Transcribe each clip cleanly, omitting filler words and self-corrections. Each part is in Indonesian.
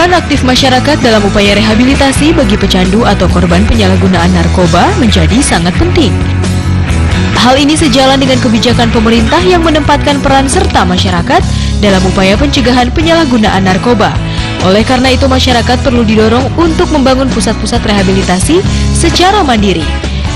Peran aktif masyarakat dalam upaya rehabilitasi bagi pecandu atau korban penyalahgunaan narkoba menjadi sangat penting. Hal ini sejalan dengan kebijakan pemerintah yang menempatkan peran serta masyarakat dalam upaya pencegahan penyalahgunaan narkoba. Oleh karena itu, masyarakat perlu didorong untuk membangun pusat-pusat rehabilitasi secara mandiri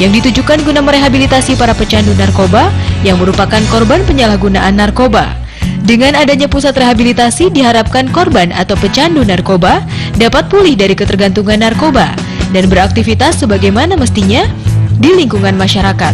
yang ditujukan guna merehabilitasi para pecandu narkoba yang merupakan korban penyalahgunaan narkoba. Dengan adanya pusat rehabilitasi, diharapkan korban atau pecandu narkoba dapat pulih dari ketergantungan narkoba dan beraktivitas sebagaimana mestinya di lingkungan masyarakat.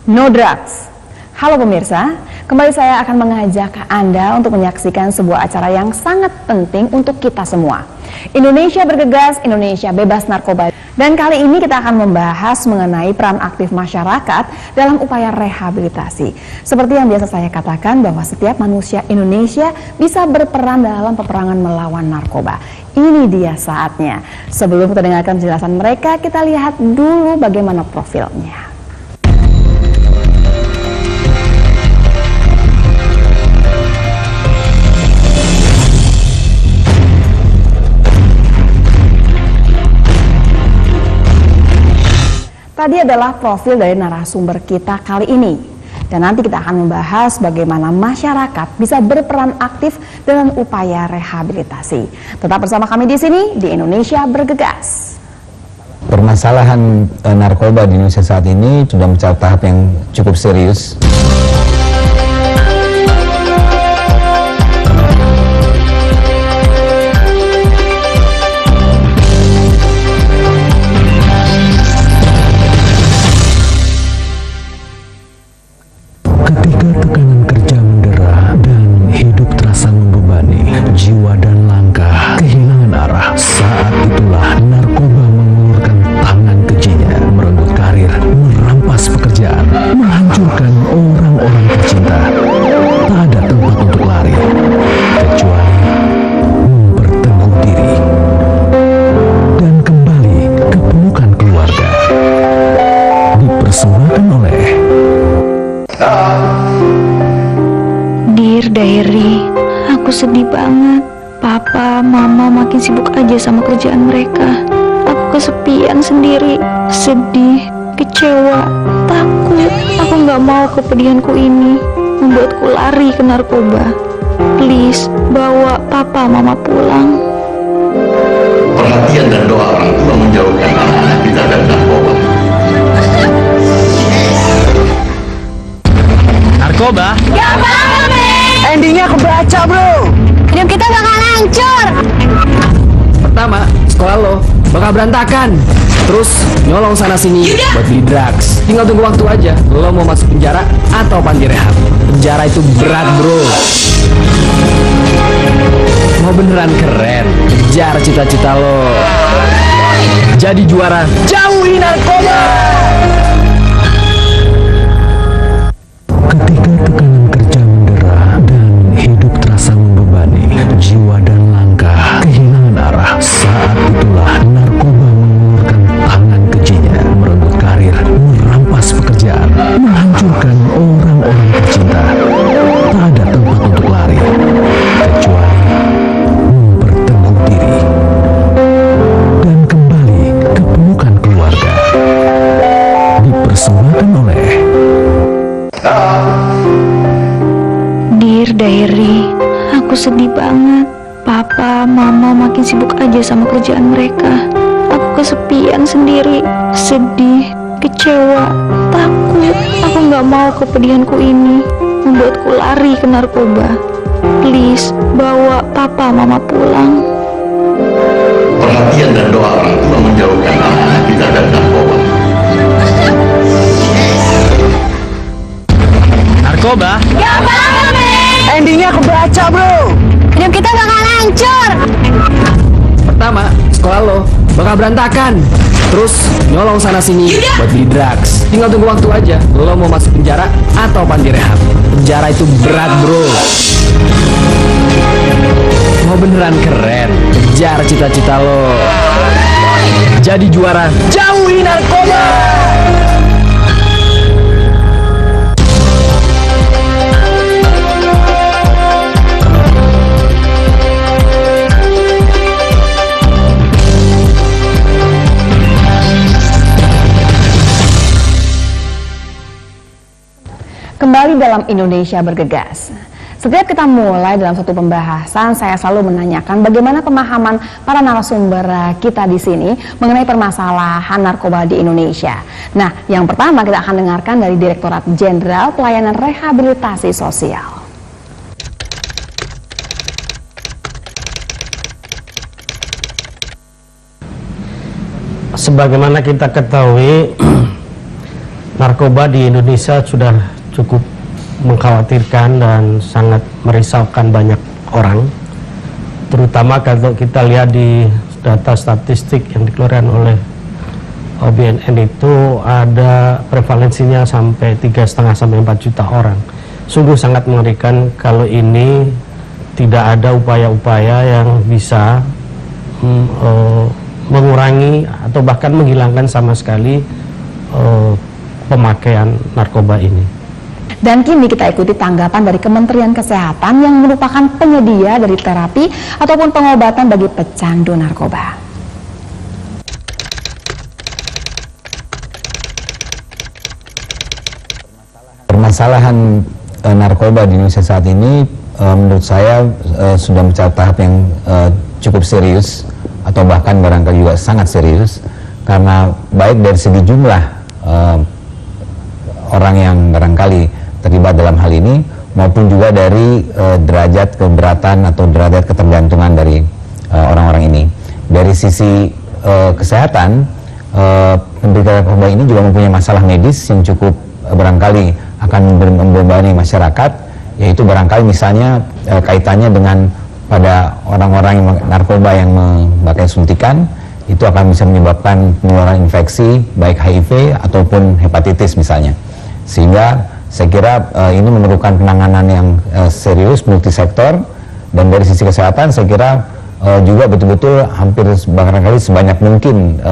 No drugs. Halo pemirsa, kembali saya akan mengajak Anda untuk menyaksikan sebuah acara yang sangat penting untuk kita semua. Indonesia bergegas, Indonesia bebas narkoba. Dan kali ini kita akan membahas mengenai peran aktif masyarakat dalam upaya rehabilitasi. Seperti yang biasa saya katakan bahwa setiap manusia Indonesia bisa berperan dalam peperangan melawan narkoba. Ini dia saatnya. Sebelum kita dengarkan penjelasan mereka, kita lihat dulu bagaimana profilnya. Tadi adalah profil dari narasumber kita kali ini. Dan nanti kita akan membahas bagaimana masyarakat bisa berperan aktif dalam upaya rehabilitasi. Tetap bersama kami di sini, di Indonesia Bergegas. Permasalahan narkoba di Indonesia saat ini sudah mencapai tahap yang cukup serius. Ketika tekanan kerja mendera dan hidup terasa membebani, jiwa dan langkah kehilangan arah. Saat itulah narkoba mengulurkan tangan kejinya, merenggut karir, merampas pekerjaan, menghancurkan orang-orang tercinta. Tak ada tempat untuk lari, kecuali memperteguh diri dan kembali ke pelukan keluarga. Dipersembahkan oleh Dear Diary, aku sedih banget. Papa, Mama makin sibuk aja sama kerjaan mereka. Aku kesepian sendiri, sedih, kecewa, takut. Aku gak mau kepedihanku ini membuatku lari ke narkoba. Please, bawa Papa, Mama pulang. Perhatian dan doa orang tua menjauhkan anak-anak kita dari narkoba. Narkoba? Gak mau, men! Endingnya aku baca, bro. Hidup kita bakal hancur. Pertama, sekolah lo bakal berantakan. Terus nyolong sana sini buat beli drugs. Tinggal tunggu waktu aja. Lo mau masuk penjara atau panti rehab. Penjara itu berat, bro. Mau beneran keren, kejar cita-cita lo. Jadi juara, jauhi narkoba. ketika tekanan kerja mendera dan hidup terasa membebani, jiwa dan langkah kehilangan arah. Saat itulah narkoba mengulurkan tangan kejinya, merenggut karir, merampas pekerjaan, menghancurkan orang-orang tercinta. Tak ada tempat untuk lari, kecuali memperteguh diri dan kembali ke pelukan keluarga. Dipersembahkan oleh Dear Diary, aku sedih banget. Papa, Mama makin sibuk aja sama kerjaan mereka. Aku kesepian sendiri, sedih, kecewa, takut. Aku gak mau kepedihanku ini membuatku lari ke narkoba. Please, bawa Papa, Mama pulang. Perhatian dan doa orang tua menjauhkan anak-anak kita dari narkoba. Narkoba? Gak mau, men! Endingnya aku baca, bro. Hidup kita bakal hancur. Pertama, sekolah lo bakal berantakan. Terus nyolong sana sini buat beli drugs. Tinggal tunggu waktu aja. Lo mau masuk penjara atau panti rehab. Penjara itu berat, bro. Mau beneran keren, kejar cita-cita lo. Jadi juara, jauhi narkoba. Kembali dalam Indonesia Bergegas. Setiap kita mulai dalam satu pembahasan, saya selalu menanyakan bagaimana pemahaman para narasumber kita di sini mengenai permasalahan narkoba di Indonesia. Nah, yang pertama kita akan dengarkan dari Direktorat Jenderal Pelayanan Rehabilitasi Sosial. Sebagaimana kita ketahui, narkoba di Indonesia sudah cukup mengkhawatirkan dan sangat merisaukan banyak orang, terutama kalau kita lihat di data statistik yang dikeluarkan oleh BNN itu ada prevalensinya sampai 3,5 sampai 4 juta orang. Sungguh sangat mengerikan kalau ini tidak ada upaya-upaya yang bisa mengurangi atau bahkan menghilangkan sama sekali pemakaian narkoba ini. Dan kini kita ikuti tanggapan dari Kementerian Kesehatan yang merupakan penyedia dari terapi ataupun pengobatan bagi pecandu narkoba. Permasalahan narkoba di Indonesia saat ini menurut saya sudah mencapai tahap yang cukup serius atau bahkan barangkali juga sangat serius, karena baik dari segi jumlah orang yang barangkali terlibat dalam hal ini maupun juga dari derajat keberatan atau derajat ketergantungan dari orang-orang ini. Dari sisi kesehatan, penderita narkoba ini juga mempunyai masalah medis yang cukup barangkali akan membebani masyarakat, yaitu barangkali misalnya kaitannya dengan pada orang-orang yang narkoba yang memakai suntikan, itu akan bisa menyebabkan penularan infeksi baik HIV ataupun hepatitis misalnya. Sehingga saya kira ini memerlukan penanganan yang serius multisektor, dan dari sisi kesehatan saya kira juga betul-betul hampir barangkali sebanyak mungkin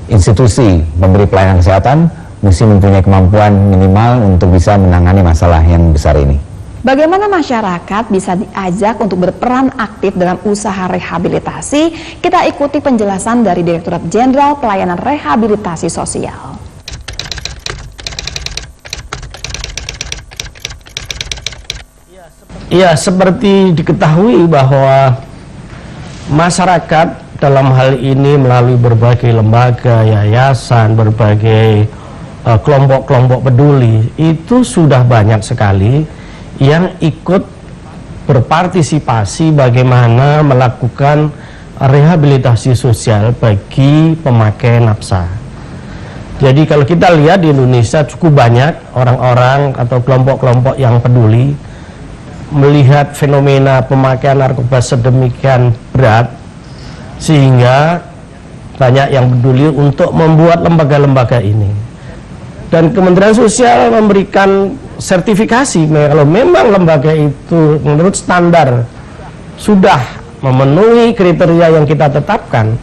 institusi pemberi pelayanan kesehatan mesti mempunyai kemampuan minimal untuk bisa menangani masalah yang besar ini. Bagaimana masyarakat bisa diajak untuk berperan aktif dalam usaha rehabilitasi? Kita ikuti penjelasan dari Direktorat Jenderal Pelayanan Rehabilitasi Sosial. Ya, seperti diketahui bahwa masyarakat dalam hal ini melalui berbagai lembaga, yayasan, berbagai kelompok-kelompok peduli itu sudah banyak sekali yang ikut berpartisipasi bagaimana melakukan rehabilitasi sosial bagi pemakai nafsa. Jadi kalau kita lihat di Indonesia cukup banyak orang-orang atau kelompok-kelompok yang peduli melihat fenomena pemakaian narkoba sedemikian berat sehingga banyak yang peduli untuk membuat lembaga-lembaga ini. Dan Kementerian Sosial memberikan sertifikasi kalau memang lembaga itu menurut standar sudah memenuhi kriteria yang kita tetapkan,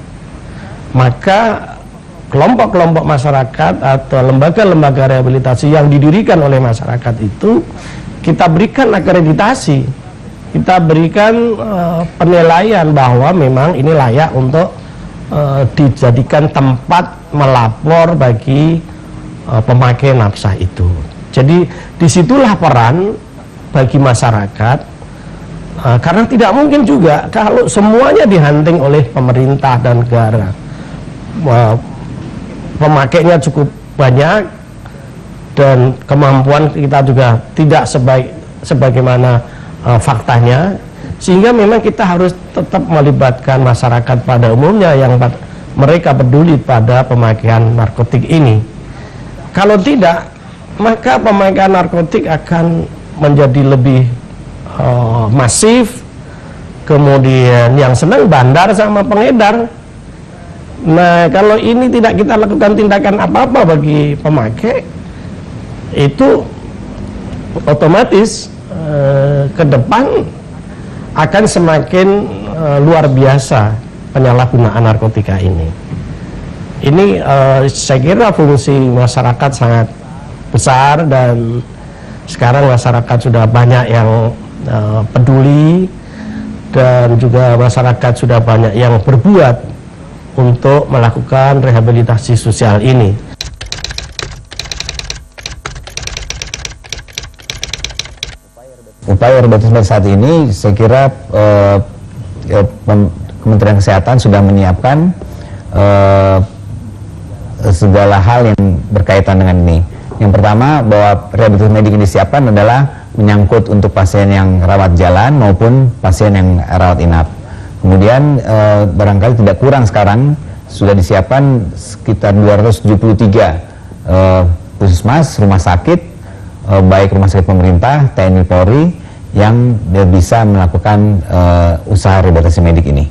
maka kelompok-kelompok masyarakat atau lembaga-lembaga rehabilitasi yang didirikan oleh masyarakat itu kita berikan akreditasi, kita berikan penilaian bahwa memang ini layak untuk dijadikan tempat melapor bagi pemakai nafsa itu. Jadi disitulah peran bagi masyarakat, karena tidak mungkin juga kalau semuanya dihunting oleh pemerintah dan negara. Pemakainya cukup banyak dan kemampuan kita juga tidak sebagaimana faktanya, sehingga memang kita harus tetap melibatkan masyarakat pada umumnya yang mereka peduli pada pemakaian narkotik ini. Kalau tidak, maka pemakaian narkotik akan menjadi lebih masif, kemudian yang senang bandar sama pengedar. Nah, kalau ini tidak kita lakukan tindakan apa-apa bagi pemakai, itu otomatis ke depan akan semakin luar biasa penyalahgunaan narkotika ini. Ini saya kira fungsi masyarakat sangat besar, dan sekarang masyarakat sudah banyak yang peduli, dan juga masyarakat sudah banyak yang berbuat untuk melakukan rehabilitasi sosial ini. Upaya rehabilitasi saat ini saya kira Kementerian Kesehatan sudah menyiapkan segala hal yang berkaitan dengan ini. Yang pertama, bahwa rehabilitasi medik yang disiapkan adalah menyangkut untuk pasien yang rawat jalan maupun pasien yang rawat inap. Kemudian barangkali tidak kurang sekarang sudah disiapkan sekitar 273 puskesmas, rumah sakit, baik rumah sakit pemerintah, TNI, Polri yang bisa melakukan usaha rehabilitasi medik ini.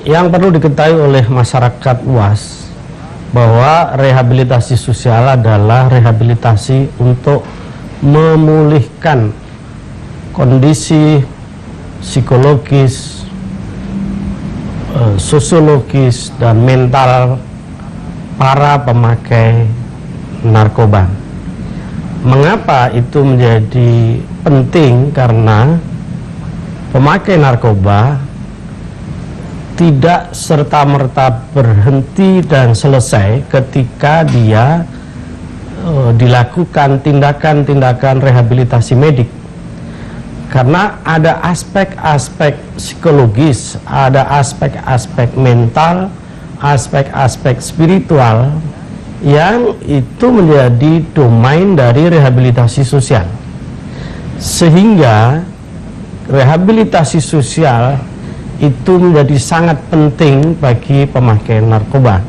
Yang perlu diketahui oleh masyarakat luas bahwa rehabilitasi sosial adalah rehabilitasi untuk memulihkan kondisi psikologis, sosiologis, dan mental para pemakai narkoba. Mengapa itu menjadi penting? Karena pemakai narkoba tidak serta-merta berhenti dan selesai ketika dia dilakukan tindakan-tindakan rehabilitasi medik, karena ada aspek-aspek psikologis, ada aspek-aspek mental, aspek-aspek spiritual yang itu menjadi domain dari rehabilitasi sosial, sehingga rehabilitasi sosial itu menjadi sangat penting bagi pemakai narkoba.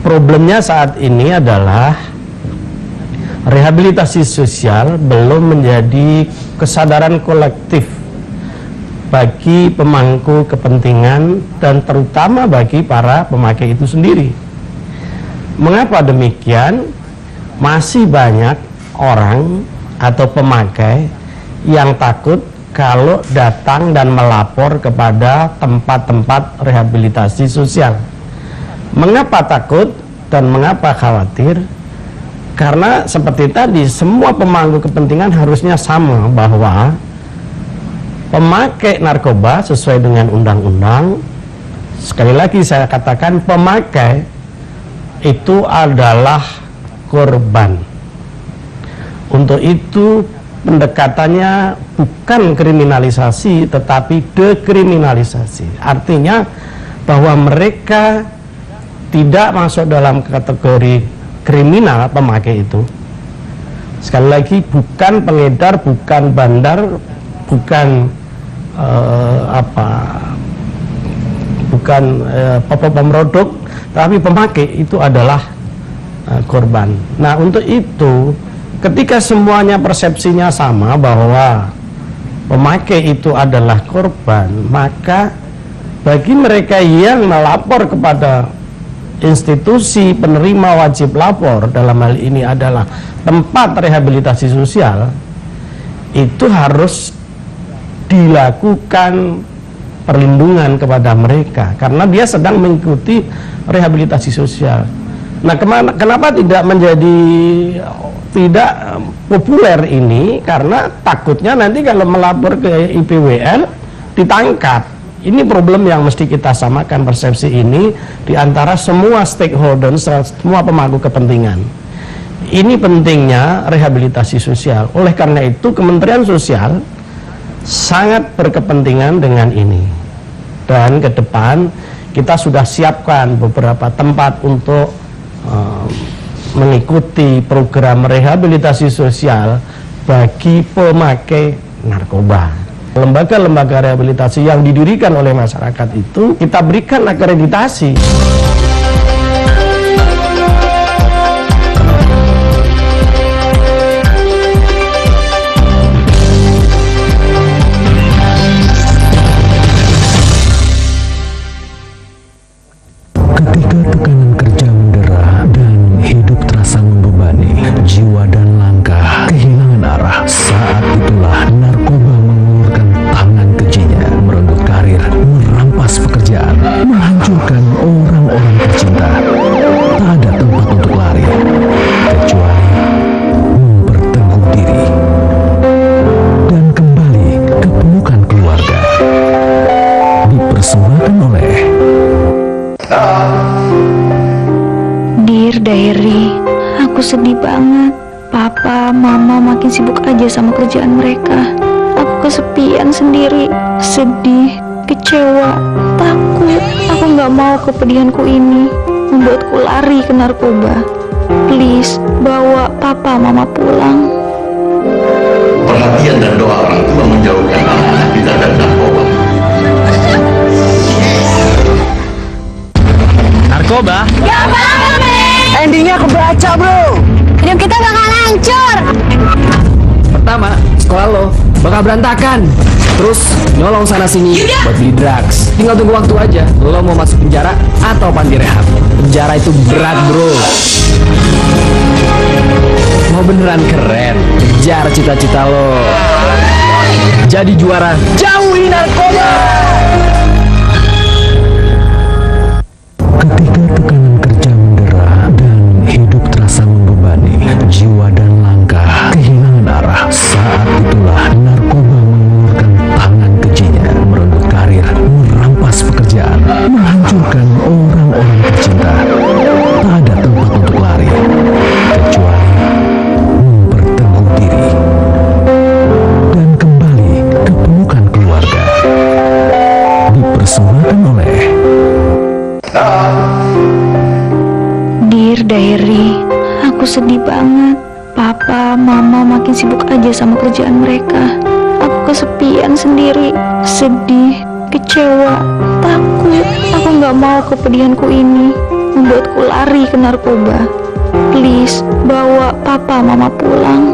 Problemnya saat ini adalah rehabilitasi sosial belum menjadi kesadaran kolektif bagi pemangku kepentingan dan terutama bagi para pemakai itu sendiri. Mengapa demikian? Masih banyak orang atau pemakai yang takut kalau datang dan melapor kepada tempat-tempat rehabilitasi sosial. Mengapa takut dan mengapa khawatir? Karena seperti tadi, semua pemangku kepentingan harusnya sama, bahwa pemakai narkoba sesuai dengan undang-undang, sekali lagi saya katakan, pemakai itu adalah korban. Untuk itu pendekatannya bukan kriminalisasi tetapi dekriminalisasi. Artinya bahwa mereka tidak masuk dalam kategori kriminal, pemakai itu. Sekali lagi, bukan pengedar, bukan bandar, bukan pemrodok, tapi pemakai itu adalah korban. Nah, untuk itu ketika semuanya persepsinya sama bahwa pemakai itu adalah korban, maka bagi mereka yang melapor kepada institusi penerima wajib lapor, dalam hal ini adalah tempat rehabilitasi sosial, itu harus dilakukan perlindungan kepada mereka karena dia sedang mengikuti rehabilitasi sosial. Nah, kenapa tidak menjadi tidak populer ini? Karena takutnya nanti kalau melapor ke IPWN ditangkap. Ini problem yang mesti kita samakan persepsi ini di antara semua stakeholder, semua pemangku kepentingan. Ini pentingnya rehabilitasi sosial. Oleh karena itu Kementerian Sosial sangat berkepentingan dengan ini. Dan ke depan kita sudah siapkan beberapa tempat untuk mengikuti program rehabilitasi sosial bagi pemakai narkoba. Lembaga-lembaga rehabilitasi yang didirikan oleh masyarakat itu kita berikan akreditasi. Ketika tekanan kerja mendera dan hidup terasa membebani, jiwa dan langkah kehilangan arah, saat itulah narkoba mengulurkan tangan kejinya, merenggut karir, merampas pekerjaan, menghancurkan orang-orang tercinta. Tak ada tempat untuk lari, kecuali memperteguh diri dan kembali ke pelukan keluarga. Dipersembahkan oleh Dir, Dear Diary, aku sedih banget. Papa, mama makin sibuk aja sama kerjaan mereka. Aku kesepian sendiri, sedih, kecewa, takut. Aku gak mau kepedihanku ini membuatku lari ke narkoba. Please, bawa papa mama pulang. Perhatian dan doa orang tua menjauhkan anak-anak kita dari narkoba. Narkoba? Gak banget, men! Endingnya aku baca, bro. Hidup kita bakal hancur. Pertama, sekolah lo bakal berantakan. Terus nyolong sana sini buat beli drugs. Tinggal tunggu waktu aja. Lo mau masuk penjara atau panti rehab. Penjara itu berat, bro. Mau beneran keren, kejar cita-cita lo. Jadi juara, jauhi narkoba. Ketika tekanan kerja mendera dan hidup terasa membebani, jiwa dan langkah kehilangan arah. Saat itulah narkoba mengulurkan tangan kejinya, merenggut karir, merampas pekerjaan, menghancurkan orang-orang tercinta. Tak ada tempat untuk lari, kecuali memperteguh diri dan kembali ke pelukan keluarga. Dipersembahkan oleh Dear Diary, aku sedih banget. Papa, mama makin sibuk aja sama kerjaan mereka. Aku kesepian sendiri, sedih, kecewa, takut. Aku gak mau kepedihanku ini membuatku lari ke narkoba. Please, bawa papa mama pulang.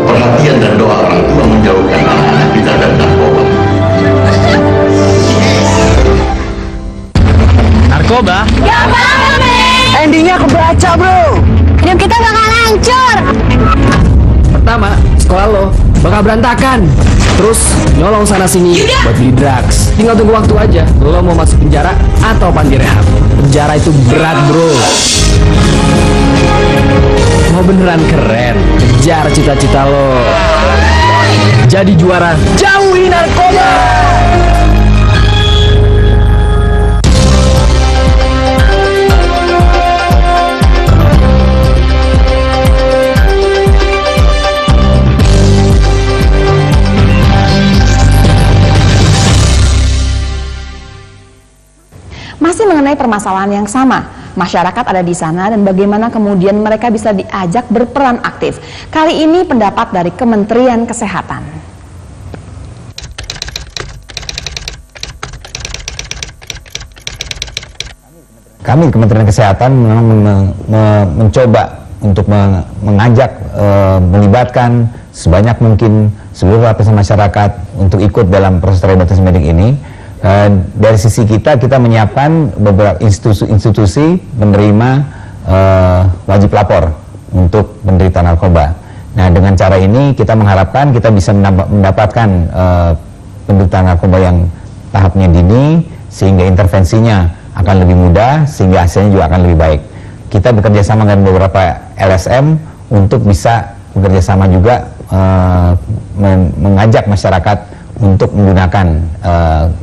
Perhatian dan doa orang tua menjauhkan anak-anak kita dari narkoba. Narkoba? Gak banget, men! Endingnya aku baca, bro. Hidup kita bakal hancur. Pertama, sekolah lo bakal berantakan. Terus nyolong sana sini buat beli drugs. Tinggal tunggu waktu aja. Lo mau masuk penjara atau panti rehab. Penjara itu berat, bro. Mau beneran keren, kejar cita-cita lo. Jadi juara, jauhi narkoba. Masih mengenai permasalahan yang sama, masyarakat ada di sana dan bagaimana kemudian mereka bisa diajak berperan aktif. Kali ini pendapat dari Kementerian Kesehatan. Kami Kementerian Kesehatan memang mencoba untuk mengajak, melibatkan sebanyak mungkin seluruh lapisan masyarakat untuk ikut dalam proses rehabilitasi medik ini. Dari sisi kita menyiapkan beberapa institusi penerima wajib lapor untuk penderita narkoba. Nah, dengan cara ini kita mengharapkan kita bisa mendapatkan penderita narkoba yang tahapnya dini, sehingga intervensinya akan lebih mudah, sehingga hasilnya juga akan lebih baik. Kita bekerja sama dengan beberapa LSM untuk bisa bekerja sama juga mengajak masyarakat untuk menggunakan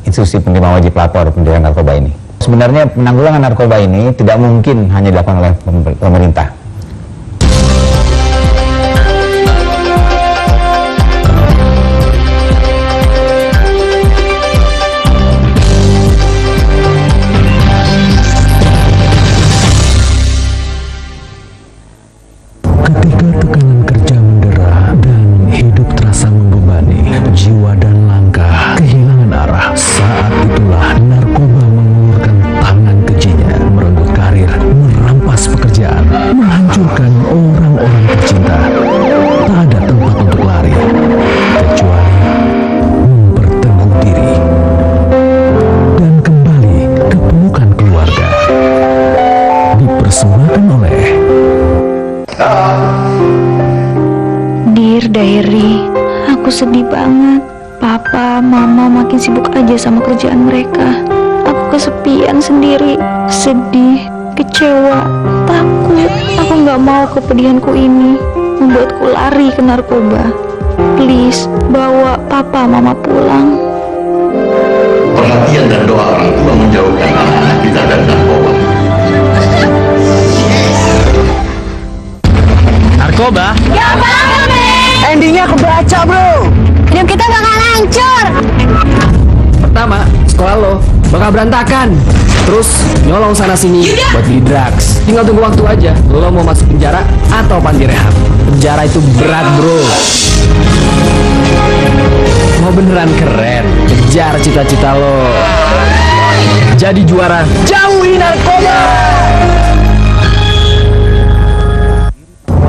institusi penerima wajib lapor penderita narkoba ini. Sebenarnya penanggulangan narkoba ini tidak mungkin hanya dilakukan oleh pemerintah. ketika tekanan kerja mendera dan hidup terasa membebani, jiwa dan langkah kehilangan arah. Saat itulah narkoba mengulurkan tangan kejinya, merenggut karir, merampas pekerjaan, menghancurkan orang-orang tercinta. Tak ada tempat untuk lari, kecuali memperteguh diri dan kembali ke pelukan keluarga. Dipersembahkan oleh Dear Diary, aku sedih banget. Papa, mama makin sibuk aja sama kerjaan mereka. Aku kesepian sendiri, sedih, kecewa, takut. Aku gak mau kepedihanku ini membuatku lari ke narkoba. Please, bawa papa mama pulang. Perhatian dan doa orang tua menjauhkan anak-anak kita dari narkoba. kebaca bro. Hidup kita bakal hancur. Pertama, sekolah lo bakal berantakan. Terus nyolong sana sini buat beli drugs. Tinggal tunggu waktu aja. Lo mau masuk penjara atau panti rehab. Penjara itu berat bro. Mau beneran keren, kejar cita-cita lo. Jadi juara, jauhi narkoba.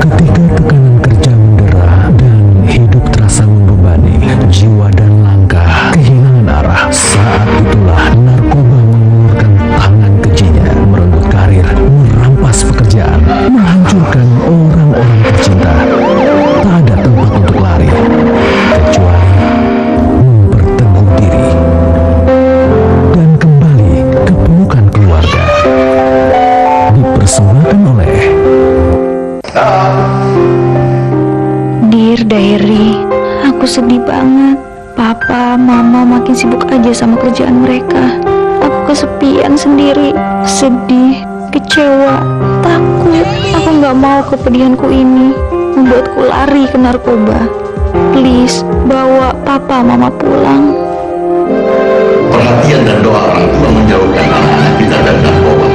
Ketika tekanan kerja mendera dan hidup terasa membebani, jiwa dan langkah kehilangan arah. Saat itulah narkoba mengulurkan tangan kejinya, merenggut karir, merampas pekerjaan, menghancurkan orang-orang tercinta. Tak ada tempat untuk lari, kecuali memperteguh diri dan kembali ke pelukan keluarga. Dipersembahkan oleh Dear Diary, aku sedih banget. Papa, mama makin sibuk aja sama kerjaan mereka. Aku kesepian sendiri, sedih, kecewa, takut. Aku gak mau kepedihanku ini membuatku lari ke narkoba. Please, bawa papa mama pulang. Perhatian dan doa orang tua menjauhkan anak-anak kita dari narkoba.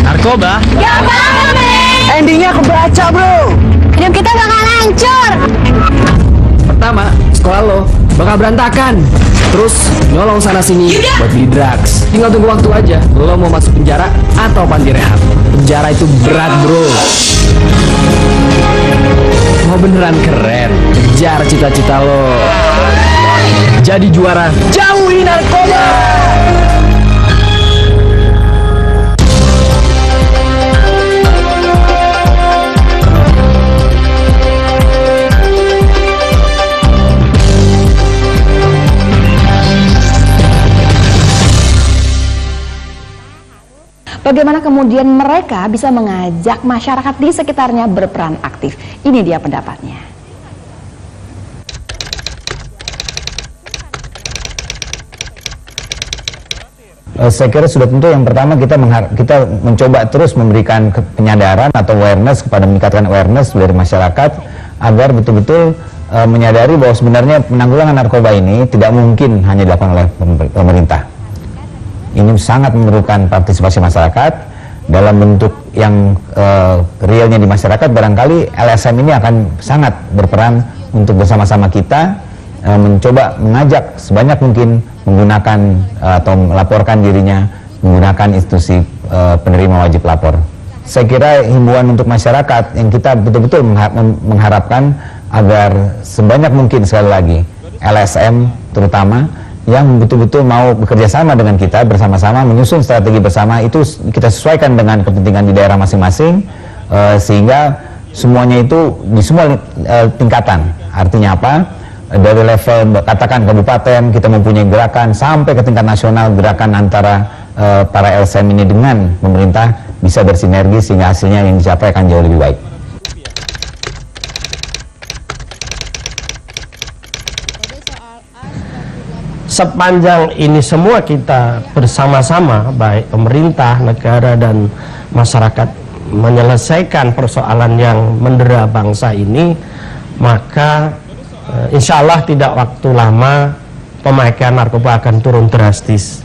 Narkoba? Gak apa-apa, men. Endingnya kebaca bro. Hidup kita bakal hancur. Pertama, sekolah lo bakal berantakan. Terus nyolong sana sini buat beli drugs. Tinggal tunggu waktu aja. Lo mau masuk penjara atau panti rehab. Penjara itu berat bro. Mau beneran keren, kejar cita-cita lo. Jadi juara, jauhi narkoba. Bagaimana kemudian mereka bisa mengajak masyarakat di sekitarnya berperan aktif? Ini dia pendapatnya. Saya kira sudah tentu yang pertama kita mencoba terus memberikan penyadaran atau awareness, kepada meningkatkan awareness dari masyarakat agar betul-betul menyadari bahwa sebenarnya penanggulangan narkoba ini tidak mungkin hanya dilakukan oleh pemerintah. Ini sangat memerlukan partisipasi masyarakat dalam bentuk yang realnya di masyarakat. Barangkali LSM ini akan sangat berperan untuk bersama-sama kita mencoba mengajak sebanyak mungkin menggunakan atau melaporkan dirinya menggunakan institusi penerima wajib lapor. Saya kira himbauan untuk masyarakat yang kita betul-betul mengharapkan agar sebanyak mungkin, sekali lagi, LSM terutama yang betul-betul mau bekerja sama dengan kita, bersama-sama menyusun strategi bersama, itu kita sesuaikan dengan kepentingan di daerah masing-masing, sehingga semuanya itu di semua tingkatan. Artinya apa? Dari level katakan kabupaten kita mempunyai gerakan sampai ke tingkat nasional, gerakan antara para LSM ini dengan pemerintah bisa bersinergi sehingga hasilnya yang dicapai akan jauh lebih baik. Sepanjang ini semua kita bersama-sama, baik pemerintah, negara, dan masyarakat, menyelesaikan persoalan yang mendera bangsa ini, maka insya Allah tidak waktu lama pemakaian narkoba akan turun drastis.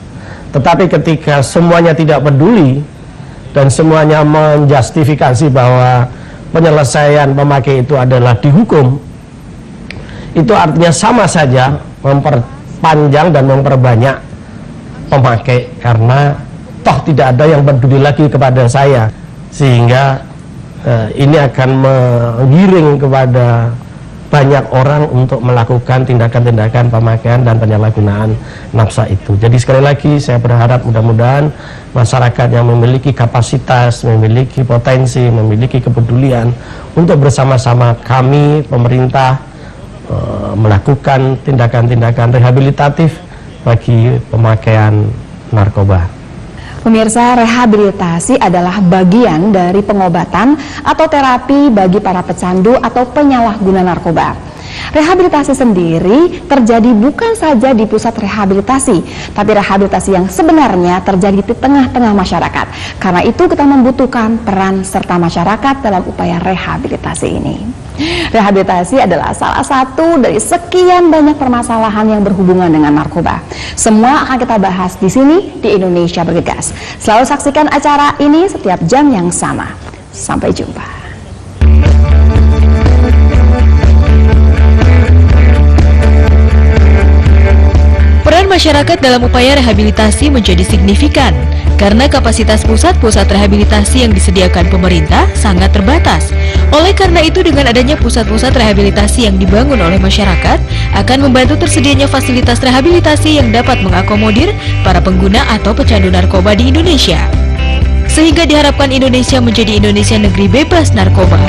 Tetapi ketika semuanya tidak peduli dan semuanya menjustifikasi bahwa penyelesaian pemakai itu adalah dihukum, itu artinya sama saja memperpanjang dan memperbanyak pemakai, karena toh tidak ada yang peduli lagi kepada saya, sehingga ini akan menggiring kepada banyak orang untuk melakukan tindakan-tindakan pemakaian dan penyalahgunaan nafsa itu. Jadi sekali lagi saya berharap mudah-mudahan masyarakat yang memiliki kapasitas, memiliki potensi, memiliki kepedulian untuk bersama-sama kami pemerintah melakukan tindakan-tindakan rehabilitatif bagi pemakaian narkoba. Pemirsa, rehabilitasi adalah bagian dari pengobatan atau terapi bagi para pecandu atau penyalahguna narkoba. Rehabilitasi sendiri terjadi bukan saja di pusat rehabilitasi, tapi rehabilitasi yang sebenarnya terjadi di tengah-tengah masyarakat. Karena itu kita membutuhkan peran serta masyarakat dalam upaya rehabilitasi ini. Rehabilitasi adalah salah satu dari sekian banyak permasalahan yang berhubungan dengan narkoba. Semua akan kita bahas di sini di Indonesia Bergegas. Selalu saksikan acara ini setiap jam yang sama. Sampai jumpa. Peran masyarakat dalam upaya rehabilitasi menjadi signifikan karena kapasitas pusat-pusat rehabilitasi yang disediakan pemerintah sangat terbatas. Oleh karena itu, dengan adanya pusat-pusat rehabilitasi yang dibangun oleh masyarakat akan membantu tersedianya fasilitas rehabilitasi yang dapat mengakomodir para pengguna atau pecandu narkoba di Indonesia. Sehingga diharapkan Indonesia menjadi Indonesia negeri bebas narkoba.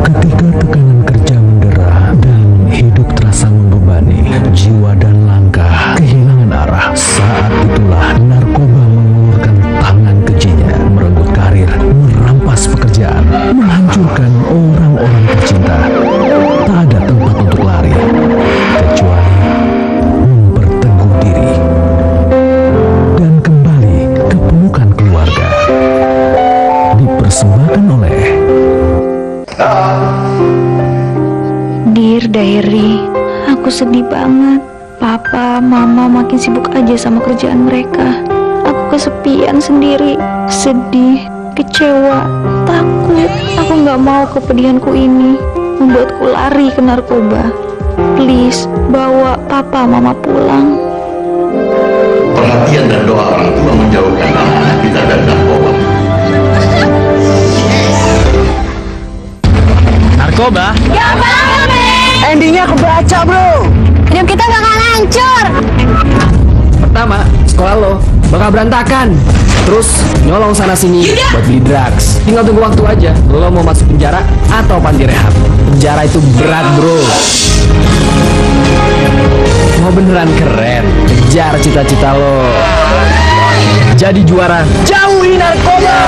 Ketika tekanan kerja mendera dan hidup terasa membebani, jiwa dan langkah kehilangan arah. Saat itulah narkoba mengulurkan tangan kejinya, merenggut karir, merampas pekerjaan, menghancurkan orang-orang tercinta. Tak ada tempat untuk lari, kecuali memperteguh diri dan kembali ke pelukan keluarga. Dipersembahkan oleh Dear Diary, aku sedih banget. Papa, mama makin sibuk aja sama kerjaan mereka. Aku kesepian sendiri, sedih, kecewa, takut. Aku nggak mau kepedihanku ini membuatku lari ke narkoba. Please, bawa papa mama pulang. Perhatian dan doa orang tua menjauhkan anak-anak kita dari narkoba. Narkoba? Gak apa-apa, men. Endingnya kebaca, bro. Hidup kita bakal hancur. Pertama, sekolah lo bakal berantakan. Terus nyolong sana sini buat beli drugs. Tinggal tunggu waktu aja. Lo mau masuk penjara atau panti rehab. Penjara itu berat, bro. Mau beneran keren, kejar cita-cita lo. Jadi juara, jauhi narkoba.